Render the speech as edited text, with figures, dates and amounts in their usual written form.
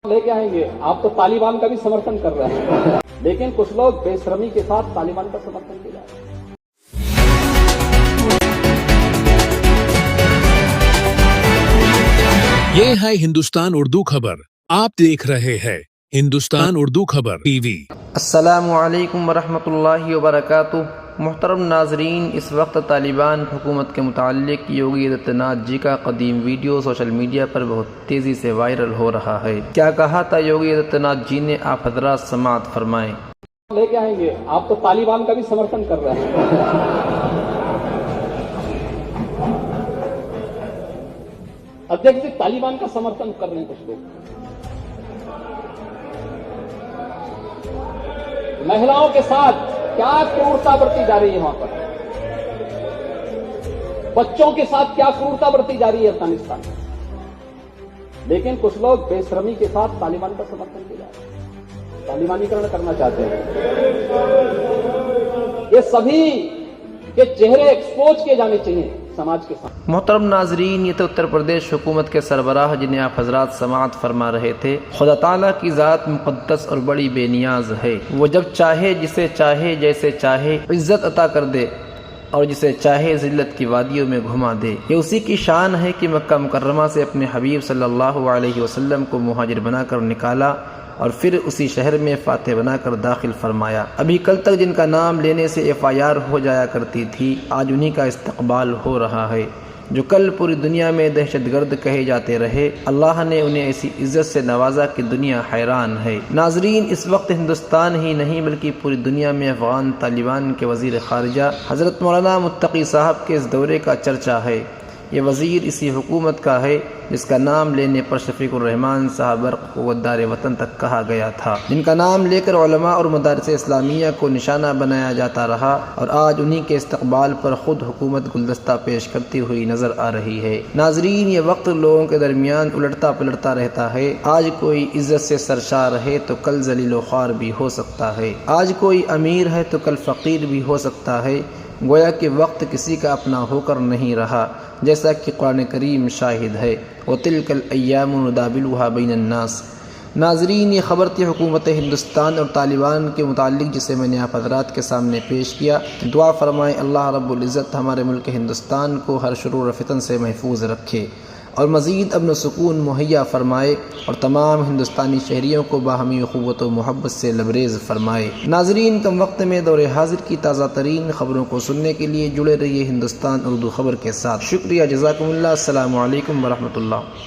لے کے آئیں گے. آپ تو طالبان کا بھی سمرتھن کر رہے ہیں لیکن کچھ لوگ بے شرمی کے ساتھ طالبان کا سمرتھن کر رہے ہیں. یہ ہے ہندوستان اردو خبر. آپ دیکھ رہے ہیں ہندوستان اردو خبر ٹی وی. السلام علیکم ورحمۃ اللہ وبرکاتہ. محترم ناظرین، اس وقت طالبان حکومت کے متعلق یوگی آدتیہ ناتھ جی کا قدیم ویڈیو سوشل میڈیا پر بہت تیزی سے وائرل ہو رہا ہے. کیا کہا تھا یوگی آدتیہ ناتھ جی نے؟ آپ حضرات سماعت فرمائیں. لے کے آئیں گے. آپ تو طالبان کا بھی سمرتھن کر رہے ہیں. ادھیکش جی طالبان کا سمرتھن کر رہے ہیں کچھ لوگ. مہیلاؤں کے ساتھ کیا کرورتا برتی جا رہی ہے وہاں پر. بچوں کے ساتھ کیا کرورتا برتی جا رہی ہے افغانستان میں. لیکن کچھ لوگ بے شرمی کے ساتھ طالبان کا سمرتھن کیا جا رہا ہے، طالبانیکرن کرنا چاہتے ہیں. یہ سبھی کے چہرے ایکسپوز کیے جانے چاہیے سماج کے ساتھ. محترم ناظرین، یہ تو اتر پردیش حکومت کے سربراہ جنہیں آپ حضرات سماعت فرما رہے تھے. خدا تعالیٰ کی ذات مقدس اور بڑی بے نیاز ہے. وہ جب چاہے جسے چاہے جیسے چاہے عزت عطا کر دے اور جسے چاہے ذلت کی وادیوں میں گھما دے. یہ اسی کی شان ہے کہ مکہ مکرمہ سے اپنے حبیب صلی اللہ علیہ وسلم کو مہاجر بنا کر نکالا اور پھر اسی شہر میں فاتح بنا کر داخل فرمایا. ابھی کل تک جن کا نام لینے سے FIR ہو جایا کرتی تھی، آج انہی کا استقبال ہو رہا ہے. جو کل پوری دنیا میں دہشت گرد کہے جاتے رہے، اللہ نے انہیں ایسی عزت سے نوازا کہ دنیا حیران ہے. ناظرین، اس وقت ہندوستان ہی نہیں بلکہ پوری دنیا میں افغان طالبان کے وزیر خارجہ حضرت مولانا متقی صاحب کے اس دورے کا چرچا ہے. یہ وزیر اسی حکومت کا ہے جس کا نام لینے پر شفیق الرحمان صاحب برق کو غدار وطن تک کہا گیا تھا، جن کا نام لے کر علماء اور مدارس اسلامیہ کو نشانہ بنایا جاتا رہا، اور آج انہی کے استقبال پر خود حکومت گلدستہ پیش کرتی ہوئی نظر آ رہی ہے. ناظرین، یہ وقت لوگوں کے درمیان الٹتا پلٹتا رہتا ہے. آج کوئی عزت سے سرشار ہے تو کل ذلیل و خوار بھی ہو سکتا ہے. آج کوئی امیر ہے تو کل فقیر بھی ہو سکتا ہے. گویا کہ وقت کسی کا اپنا ہو کر نہیں رہا، جیسا کہ قرآن کریم شاہد ہے. وَتِلْكَ الْأَيَّامُ نُدَاوِلُهَا بَيْنَ النَّاسِ. ناظرین، یہ خبر تھی حکومت ہندوستان اور طالبان کے متعلق جسے میں نے آپ حضرات کے سامنے پیش کیا. دعا فرمائیں اللہ رب العزت ہمارے ملک ہندوستان کو ہر شرور و فتن سے محفوظ رکھے اور مزید امن و سکون مہیا فرمائے، اور تمام ہندوستانی شہریوں کو باہمی اخوت و محبت سے لبریز فرمائے. ناظرین، کم وقت میں دور حاضر کی تازہ ترین خبروں کو سننے کے لیے جڑے رہیے ہندوستان اردو خبر کے ساتھ. شکریہ، جزاکم اللہ. السلام علیکم ورحمۃ اللہ.